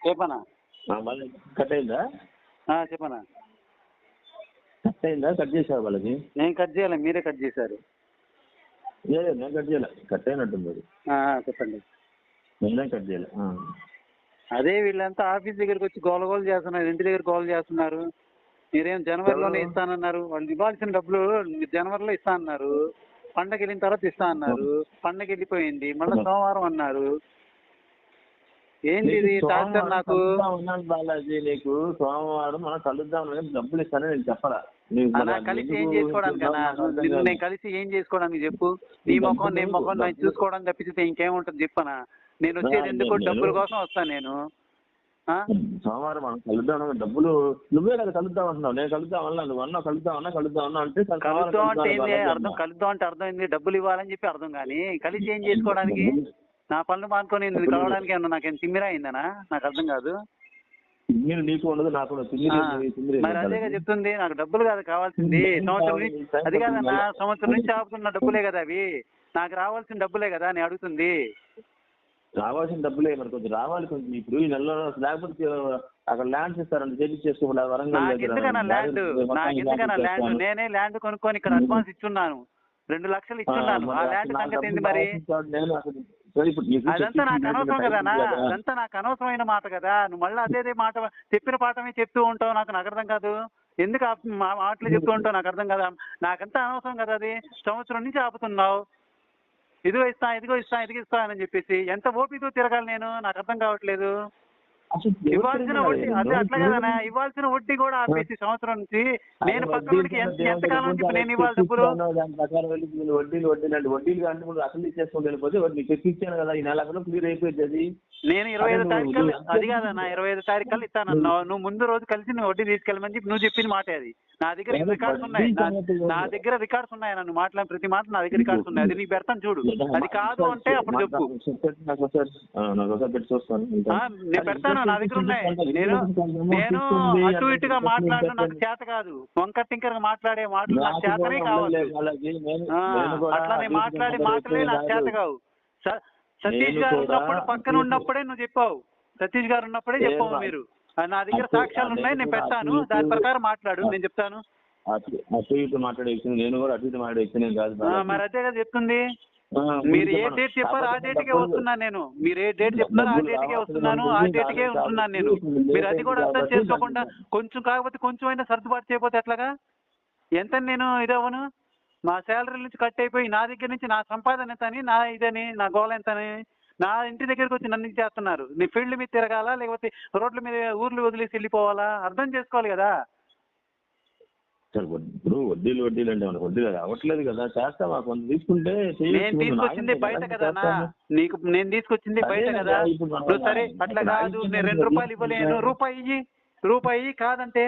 చెప్పనా? మళ్ళీ కట్ అయిందా? చెప్పనా? కట్ అయిందా? కట్ చేసావా వాళ్ళకి? నేను కట్ చేయాలి, మీరే కట్ చేశారు. లేదు నేను కట్ చేయాలి, కట్ అయినట్టుంది అది. చెప్పండి. నేనే కట్ చేయాలి. అదే వీళ్ళంతా ఆఫీస్ దగ్గరికి వచ్చి గోల చేస్తున్నారు, ఇంటి దగ్గర గోల చేస్తున్నారు. మీరేం జనవరిలోనే ఇస్తానన్నారు, వాళ్ళు ఇవ్వాల్సిన డబ్బులు జనవరిలో ఇస్తా అన్నారు, పండగ వెళ్ళిన తర్వాత ఇస్తా అన్నారు, పండగ వెళ్ళిపోయింది, మళ్ళీ సోమవారం అన్నారు. ఏంటి ఇది టార్చర్ నాకు? బాలాజీ నీకు సోమవారం మనం కలుద్దాం, డబ్బులు ఇస్తానని నేను చెప్పరా? కలిసి ఏం చేసుకోవడానికన్నా? నేను కలిసి ఏం చేసుకోవడానికి చెప్పు? నీ ముఖం నీ ముఖం నేను చూసుకోవడానికి తప్పిస్తే ఇంకేముంటుంది చెప్పనా? నేను వచ్చేది ఎందుకు? డబ్బుల కోసం వస్తాను నేను. సోమవారం మనం కలుద్దాం, డబ్బులు నువ్వే కదా కలుద్దాం అంటున్నావు. నేను కలుద్దాం అన్నా, నువ్వు అన్నా కలుద్దాం అన్నా అంటే కలుద్దాం అంటే ఏంది అర్థం? కలుద్దాం అంటే అర్థం ఏంది? డబ్బులు ఇవ్వాలని చెప్పి అర్థం. కానీ కలిసి ఏం చేసుకోవడానికి? నా పనులు మానుకొని నేను కలవడానికి అన్నా నాకేం తిమ్మిరా అయిందనా? నాకు అర్థం కాదు. నీకు ఉండదు, నాకు మరి అదేగా చెప్తుంది, నాకు డబ్బులు కాదు కావాల్సింది. సంవత్సరం నుంచి అది కాదన్నా, సంవత్సరం నుంచి ఆపుకున్న డబ్బులే కదా అవి. నాకు రావాల్సిన డబ్బులే కదా నేను అడుగుతుంది. రావాల్సిన డబ్బులే మరి కొంచెం రావాలి. కొంచెం ఇప్పుడు ఈ నెలలో లేకపోతే అక్కడ ల్యాండ్స్ ఇస్తారంటే చేపించేసుకోవాలి. నాకు ఎందుకన్నా ల్యాండ్? నేనే ల్యాండ్ కొనుక్కొని ఇక్కడ అడ్వాన్స్ ఇచ్చున్నాను, 2 లక్షలు ఇచ్చున్నాను. ఆ ల్యాండ్ సంగతి ఏంది మరి? అదంతా నాకు అనవసరం కదనా, అదంతా నాకు అనవసరమైన మాట కదా. నువ్వు మళ్ళీ అదే మాట చెప్పిన పాఠమే చెప్తూ ఉంటావు, నాకు అర్థం కాదు. ఎందుకు మాటలు చెప్తూ ఉంటావు నాకు అర్థం కదా. నాకంతా అనవసరం కదా అది. సంవత్సరం నుంచి ఆపుతున్నావు, ఇదిగో ఇస్తా అని చెప్పేసి. ఎంత ఓపికతో తిరగాలి నేను? నాకు అర్థం కావట్లేదు. ఇవ్వాల్సిన వడ్డీ అదే అట్లా కదనా, ఇవ్వాల్సిన వడ్డీ కూడా ఆపేసి సంవత్సరం నుంచి నేను పక్కనకి ఎంతకాలం నుంచి నేను ఇవ్వాలి డబ్బులు? వడ్డీలు అంటే అసలు ఇచ్చేసుకొని వెళ్ళిపోతే నీకు ఇచ్చాను కదా, ఈ నెల క్లియర్ అయిపోయింది అది. నేను 25 తారీఖు కల్లా, అది కాదన్నా 25 తారీఖు కల్లా ఇస్తానన్నావు. నువ్వు ముందు రోజు కలిసి నువ్వు వడ్డీ తీసుకెళ్ళమని చెప్పి నువ్వు చెప్పిన మాట అది. నా దగ్గర రికార్డ్స్ ఉన్నాయి, నా దగ్గర రికార్డ్స్ ఉన్నాయి. నన్ను మాట్లాడిన ప్రతి మాట నా దగ్గర రికార్డ్స్ ఉన్నాయి. అది నీకు పెడతాను చూడు. అది కాదు అంటే అప్పుడు చెప్పు. నేను పెడతాను, నా దగ్గర ఉన్నాయి. నేను అటు ఇటుగా మాట్లాడడం నాకు చేత కాదు. వంక టింకర్గా మాట్లాడే మాటలు నాకు చేతనే కావాలి. అట్లా నేను మాట్లాడే మాటలే నాకు చేత కావు. సతీష్ గారు ఉన్నప్పుడు పక్కన ఉన్నప్పుడే నువ్వు చెప్పావు, సతీష్ గారు ఉన్నప్పుడే చెప్పావు మీరు. నా దగ్గర సాక్ష్యాలు ఉన్నాయి, నేను పెడతాను, దాని ప్రకారం మాట్లాడు, నేను చెప్తాను. అటు ఇటు మాట్లాడే నేను కూడా అటు ఇటు మాట్లాడే వ్యక్తి కాదు. మరి అదే కదా చెప్తుంది. మీరు ఏ డేట్ చెప్పారో ఆ డేట్కే వస్తున్నాను నేను. మీరు ఏ డేట్ చెప్తారో ఆ డేట్కే వస్తున్నాను, ఆ డేట్కే ఉంటున్నాను నేను. మీరు అది కూడా అర్థం చేసుకోకుండా కొంచెం కాకపోతే కొంచెం అయినా సర్దుబాటు చేయకపోతే ఎట్లాగా? ఎంత నేను ఇదవను? మా శాలరీ నుంచి కట్ అయిపోయి నా దగ్గర నుంచి నా సంపాదన ఎంతని, నా ఇదని, నా గోల ఎంతని, నా ఇంటి దగ్గరికి వచ్చి నన్ను చేస్తున్నారు. నీ ఫీల్డ్ మీద తిరగాలా లేకపోతే రోడ్ల మీద ఊర్లు వదిలేసి వెళ్ళిపోవాలా? అర్థం చేసుకోవాలి కదా. ఇప్పుడు వడ్డీలు అంటే మనకు వడ్డీలు అవ్వట్లేదు కదా, చేస్తావా? కొంత తీసుకుంటే నేను తీసుకొచ్చింది బయట కదా, నేను తీసుకొచ్చింది బయట కదా. ఇప్పుడు సరే అట్లా కాదు, నేను 2 రూపాయలు ఇవ్వలేను, రూపాయి కాదంటే